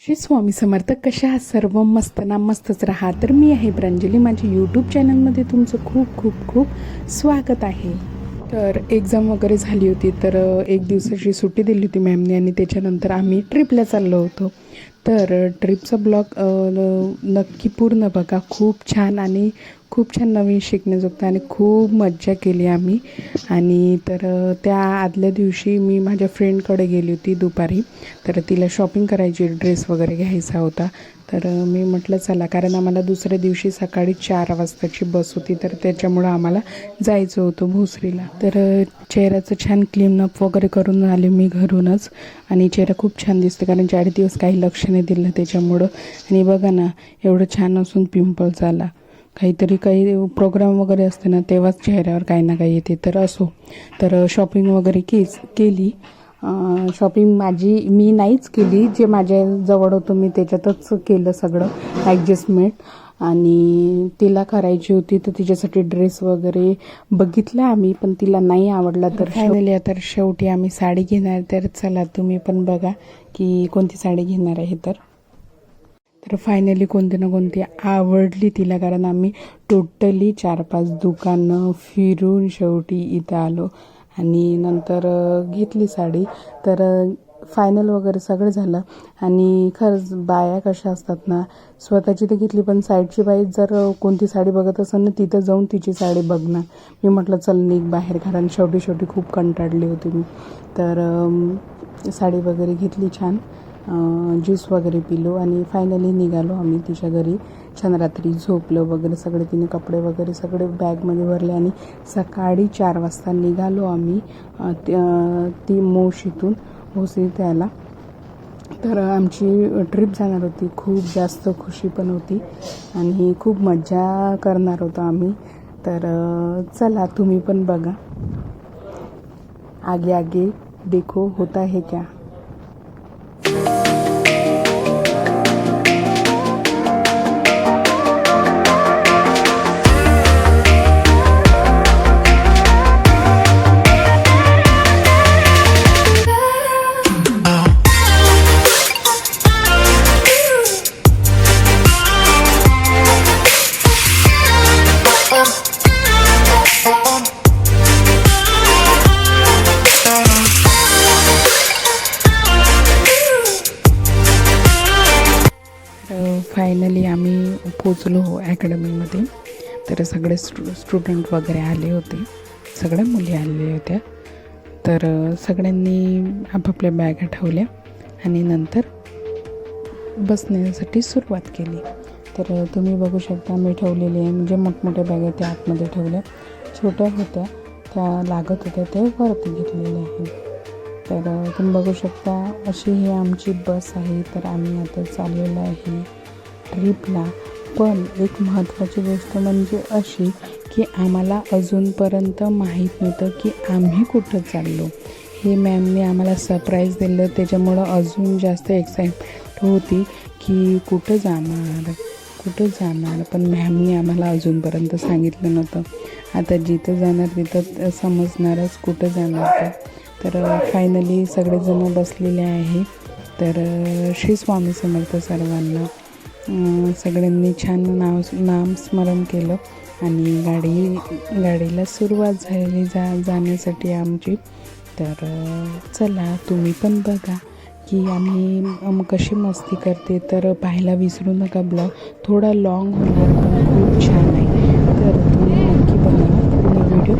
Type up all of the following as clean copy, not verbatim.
श्री स्वामी समर्थ. कशा आहात सर्व? मस्त ना? मस्तच राहा. तर मी आहे प्रांजली, माझ्या यूट्यूब चॅनलमध्ये तुमचं खूप खूप खूप स्वागत आहे. तर एक्झाम वगैरे झाली होती, तर एक दिवसाची सुट्टी दिली होती मॅमने आणि त्याच्यानंतर आम्ही ट्रिपला चाललो होतो. तर ट्रिपचा ब्लॉग नक्की पूर्ण बघा. खूप छान आणि खूप छान नवीन शिकण्याजोगतं आणि खूप मज्जा केली आम्ही. आणि तर त्या आदल्या दिवशी मी माझ्या फ्रेंडकडे गेली होती दुपारी. तर तिला शॉपिंग करायची, ड्रेस वगैरे घ्यायचा होता. तर मी म्हटलं चला, कारण आम्हाला दुसऱ्या दिवशी सकाळी 4 वाजताची बस होती, तर त्याच्यामुळं आम्हाला जायचं होतं भोसरीला. तर चेहऱ्याचं छान क्लीनअप वगैरे करून आले मी घरूनच. आणि चेहरा खूप छान दिसतो, कारण 4 दिवस काही लक्ष नाही दिलं त्याच्यामुळं. आणि बघा ना, एवढं छान असून पिंपल्स आला. काही प्रोग्राम वगैरे असते ना, तेव्हाच चेहऱ्यावर काही ना काही येते. तर असो, तर शॉपिंग वगैरे केली. शॉपिंग मी नाहीच केली, जे माझ्याजवळ होतं मी त्याच्यातच केलं सगळं ॲडजस्टमेंट. आणि तिला करायची होती, तर तिच्यासाठी ड्रेस वगैरे बघितला आम्ही, पण तिला नाही आवडला. तर फायनली आता शेवटी आम्ही साडी घेणार. तर चला, तुम्ही पण बघा की कोणती साडी घेणार आहे. तर फायनली कोणती ना कोणती आवडली तिला, कारण आम्ही टोटली 4-5 दुकानं फिरून शेवटी इथं आलो आणि नंतर घेतली साडी. तर फायनल वगैरे सगळं झालं. आणि खरंच बाया कशा असतात ना, स्वतःची तर घेतली, पण साईडची बाई जर कोणती साडी बघत असेल ना, तिथं जाऊन तिची साडी बघणार. मी म्हटलं चल निघ बाहेर, कारण शेवटी खूप कंटाळली होती मी. तर साडी वगैरे घेतली छान, ज्यूस वगैरे पिलो आणि फायनली निघालो आम्ही तिच्या घरी. छान रात्री झोपलं वगैरे सगळे, तिने कपडे वगैरे सगळे बॅगमध्ये भरले आणि सकाळी 4 वाजता निघालो आम्ही ती मोशीतून भोसरीत यायला. तर आमची ट्रिप जाणार होती. खूप जास्त खुशी पण होती आणि खूप मज्जा करणार होतो आम्ही. तर चला, तुम्ही पण बघा. आगे आगे देखो होता है क्या. फायनली आम्ही पोचलो अकॅडमीमध्ये. तर सगळे स्टुडंट वगैरे आले होते, सगळ्या मुली आलेल्या होत्या. तर सगळ्यांनी आपापल्या बॅगा ठेवल्या आणि नंतर बसण्यासाठी सुरुवात केली. तर तुम्ही बघू शकता, मी ठेवलेले आहे, म्हणजे मोठमोठ्या बॅगा त्या आतमध्ये ठेवल्या, छोट्या होत्या त्या लागत होत्या ते वरती घेतलेल्या आहे. तर तुम्ही बघू शकता, अशी ही आमची बस आहे. तर आम्ही आता चाललेलो आहे ट्रिपला. पण एक महत्त्वाची गोष्ट म्हणजे अशी की आम्हाला अजूनपर्यंत माहीत नव्हतं की आम्ही कुठं चाललो. हे मॅमने आम्हाला सरप्राईज दिलं, त्याच्यामुळं अजून जास्त एक्साइटमेंट होती की कुठं जाणार. पण मॅमने आम्हाला अजूनपर्यंत सांगितलं नव्हतं. आता जिथं जाणार तिथं समजणारच कुठं जाणार. तर फायनली सगळेजण बसलेले आहे. तर श्री स्वामी समर्थ सर्वांना. सगळ्यांनी छान नामस्मरण केलं आणि गाडीला सुरुवात झाली जाण्यासाठी आमची. तर चला, तुम्ही पण बघा की आम्ही कशी मस्ती करते. तर पाहायला विसरू नका. ब्लॉग थोडा लॉंग होणार पण खूप छान आहे. तर तुम्ही नक्की बघा पूर्ण व्हिडिओ.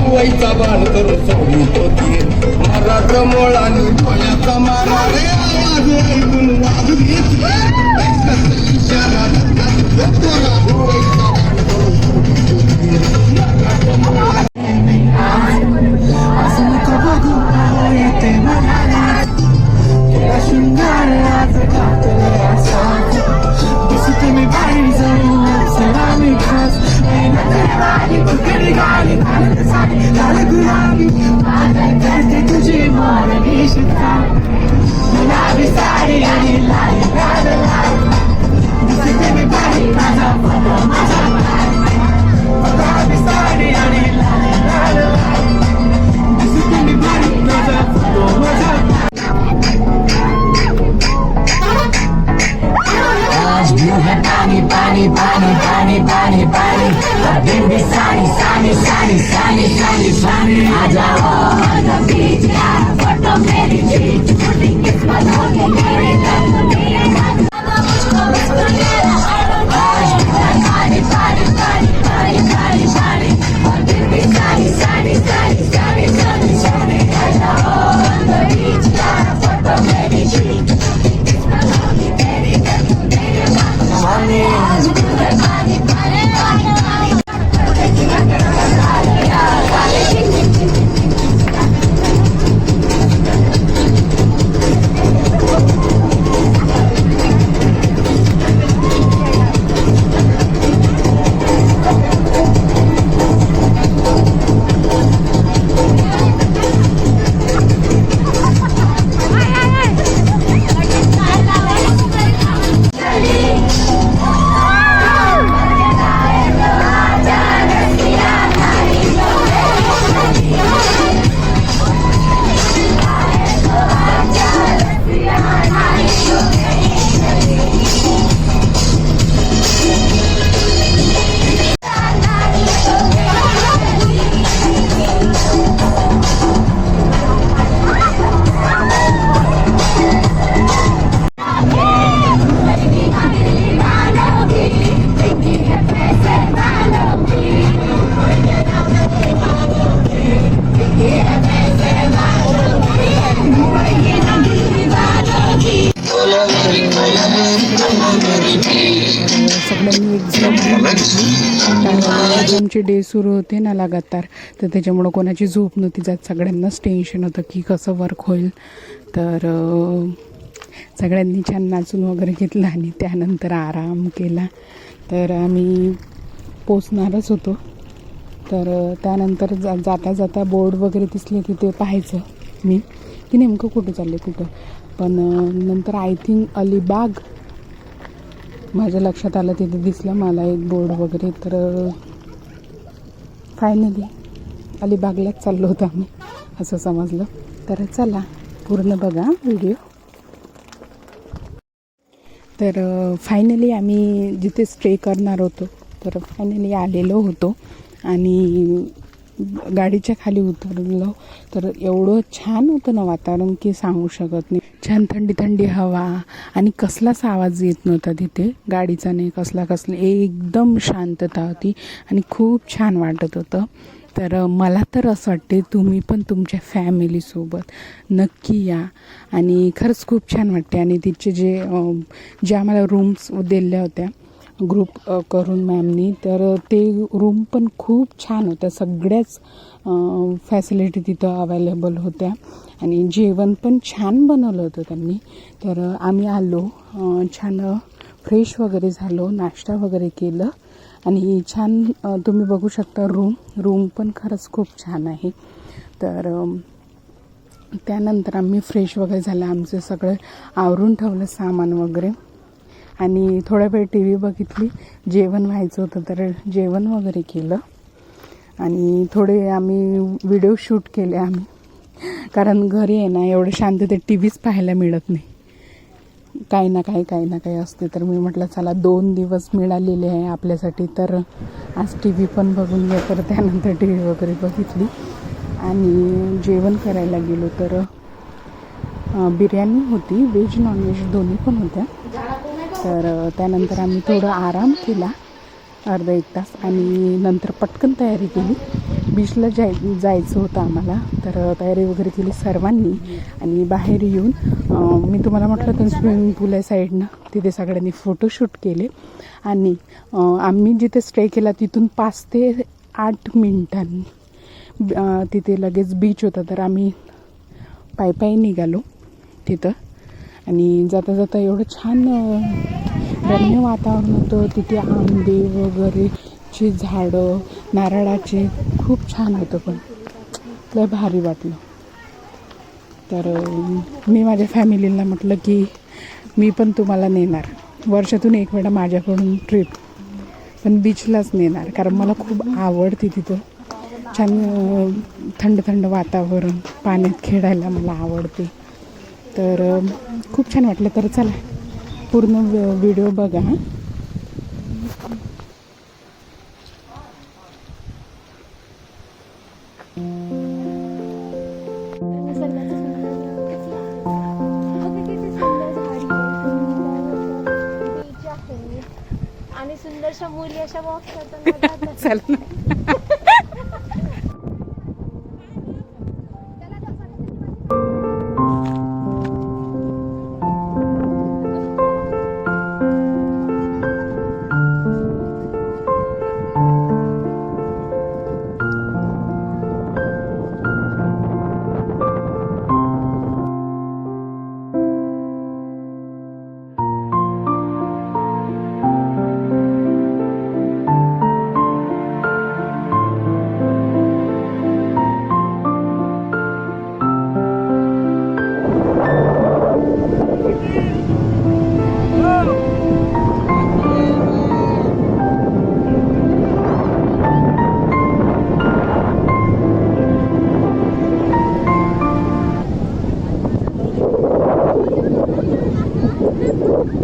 भुवईचा बाण करून सोडीत होती मारा रमोळ आणि डोळ्याचा मारा रे आवाज ऐकून वाजवीत इशारा भुवईचा बाण करून सोडीत होती असं नको बघू येते म्हणाले तुला शृंगार आज कातले असा दिसते मी बाहेर जाऊन सरा मी खास तुझी मोरणी शिका गुलाबी साडी आणि लाल गाल दिसते मी बाहेर माझा फोटो माझा गुलाबी साडी आणि लाल गाल दिसते मी बाहेर माझा फोटो माझा पानी पानी पानी पानी पानी पानी दिन भी सानी सानी सानी सानी सानी सानी आ जाओ बीच का फोटो मेरी चीज छोटी किस्मत हो गई मेरी मुझको मुझको पानी पानी पानी पानी पानी पानी और दिन भी सानी सानी सानी सानी सानी सानी आ जाओ बीच का फोटो मेरी चीज छोटी किस्मत हो गई मेरी सगळ्यांनी एक्झामचे डे सुरू होते ना लगातार, तर त्याच्यामुळं कोणाची झोप नव्हती जात. सगळ्यांनाच टेन्शन होतं की कसं वर्क होईल. तर सगळ्यांनी छान नाचून वगैरे घेतलं आणि त्यानंतर आराम केला. तर आम्ही पोचणारच होतो. तर त्यानंतर जाता जाता बोर्ड वगैरे दिसले की ते पाहायचं मी की नेमकं कुठं चालले कुठं. पण नंतर आय थिंक अलिबाग माझ्या लक्षात आलं, तिथे दिसलं मला एक बोर्ड वगैरे. तर फायनली अलिबागलाच चाललो होतो आम्ही असं समजलं. तर चला पूर्ण बघा व्हिडिओ. तर फायनली आम्ही जिथे स्टे करणार होतो तर फायनली आलेलो होतो आणि गाडीच्या खाली उतरलो. तर एवढं छान होतं ना वातावरण की सांगू शकत नाही. छान थंडी थंडी हवा आणि कसलाच आवाज येत नव्हता तिथे गाडीचा, नाही कसला एकदम शांतता होती आणि खूप छान वाटत होतं. तर मला तर असं वाटते तुम्ही पण तुमच्या फॅमिलीसोबत नक्की या आणि खरंच खूप छान वाटते. आणि तिचे जे आम्हाला रूम्स दिल्या होत्या ग्रुप करून मॅमनी, तर ते रूम पण खूप छान होत्या. सगळ्याच फॅसिलिटी तिथं अवेलेबल होत्या आणि जेवण पण छान बनवलं होतं त्यांनी. तर आम्ही आलो, छान फ्रेश वगैरे झालो, नाश्ता वगैरे केलं आणि छान तुम्ही बघू शकता रूम पण खरंच खूप छान आहे. तर त्यानंतर आम्ही फ्रेश वगैरे झालं, आमचं सगळं आवरून ठेवलं सामान वगैरे आणि थोडा वेळ टी व्ही बघितली. जेवण व्हायचं होतं तर जेवण वगैरे केलं आणि थोडे आम्ही व्हिडिओ शूट केले आम्ही, कारण घरी आहे ना एवढं शांततेत टी व्हीच पाहायला मिळत नाही, काही ना काही असते. तर मी म्हटलं चला 2 दिवस मिळालेले आहे आपल्यासाठी, तर आज टी व्ही पण बघून घ्या. तर त्यानंतर टी व्ही वगैरे बघितली आणि जेवण करायला गेलो. तर बिर्याणी होती, व्हेज नॉनव्हेज दोन्ही पण होत्या. तर त्यानंतर आम्ही थोडं आराम केला अर्धा 1 तास आणि नंतर पटकन तयारी केली बीचला जायचं होतं आम्हाला, तर तयारी वगैरे केली सर्वांनी. आणि बाहेर येऊन मी तुम्हाला म्हटलं तर स्विमिंग पूल आहे साईडनं, तिथे सगळ्यांनी फोटोशूट केले. आणि आम्ही जिथे स्टे केला तिथून 5 ते 8 मिनिटांनी तिथे लगेच बीच होता, तर आम्ही पायी निघालो तिथं. आणि जाता जाता एवढं छान रम्य वातावरण होतं तिथे, आंबे वगैरेची झाडं, नारळाचे, खूप छान होतं. पण लय भारी वाटलं. तर मी माझ्या फॅमिलीला म्हटलं की मी पण तुम्हाला नेणार, वर्षातून एक वेळा माझ्याकडून ट्रिप, पण बीचलाच नेणार, कारण मला खूप आवडते तिथं. छान थंड थंड वातावरण, पाण्यात खेळायला मला आवडते. तर खूप छान वाटलं. तर चला पूर्ण व्हिडिओ बघा. आणि सुंदरशा मुली अशा वॉक करताना चल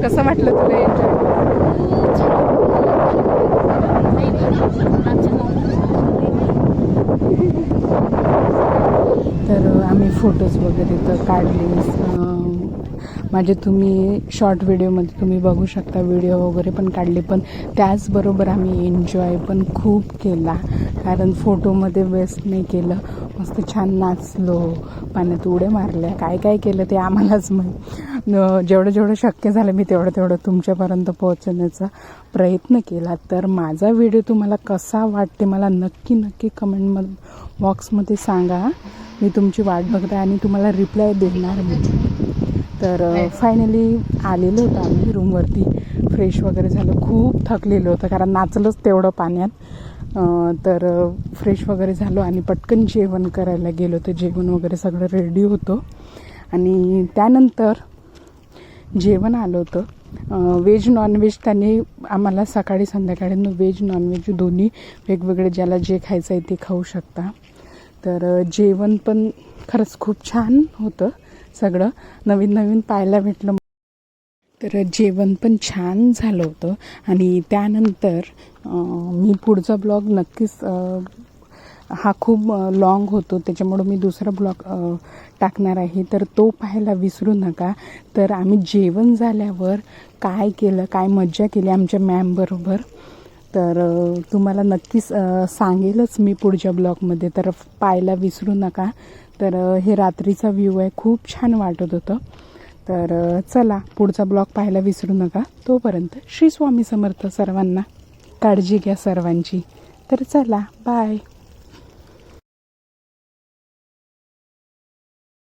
कसं वाटलं तुला एन्जॉय? तर आम्ही फोटोज वगैरे तर काढले. माझे तुम्ही शॉर्ट व्हिडिओमध्ये तुम्ही बघू शकता, व्हिडिओ वगैरे पण काढले. पण त्याचबरोबर आम्ही एन्जॉय पण खूप केला, कारण फोटोमध्ये वेस्ट नाही केलं. मस्त छान नाचलो, पाण्यात उड्या मारल्या, काय काय केलं ते आम्हालाच जेवढं शक्य झालं मी तेवढं तुमच्यापर्यंत पोहोचण्याचा प्रयत्न केला. तर माझा व्हिडिओ तुम्हाला कसा वाटते मला नक्की कमेंट बॉक्समध्ये सांगा. मी तुमची वाट बघते आणि तुम्हाला रिप्लाय देणार मी. तर फायनली आलेलो होतं आम्ही रूमवरती, फ्रेश वगैरे झालं. खूप थकलेलं होतं कारण नाचलंच तेवढं पाण्यात. तर फ्रेश वगैरे झालो आणि पटकन जेवण करायला गेलो. तर जेवण वगैरे सगळं रेडी होतं. आणि त्यानंतर जेवण आलं होतं व्हेज नॉनव्हेज. त्याने आम्हाला सकाळी संध्याकाळी व्हेज नॉनव्हेज दोन्ही वेगवेगळे, ज्याला जे खायचं आहे ते खाऊ शकता. तर जेवण पण खरंच खूप छान होतं, सगळं नवीन पाहायला भेटलं. तर जेवण पण छान झालं होतं. आणि त्यानंतर मी पुढचा ब्लॉग नक्कीच, हा खूप लॉंग होतो त्याच्यामुळं मी दुसरा ब्लॉग टाकणार आहे, तर तो पाहायला विसरू नका. तर आम्ही जेवण झाल्यावर काय केलं, काय मज्जा केली आमच्या मॅमबरोबर, तर तुम्हाला नक्कीच सांगेलच मी पुढच्या ब्लॉगमध्ये. तर पाहायला विसरू नका. तर हे रात्रीचा व्ह्यू आहे, खूप छान वाटत होतं. तर चला पुढचा ब्लॉग पाहायला विसरू नका. तोपर्यंत श्री स्वामी समर्थ सर्वांना. काळजी घ्या सर्वांची. तर चला बाय.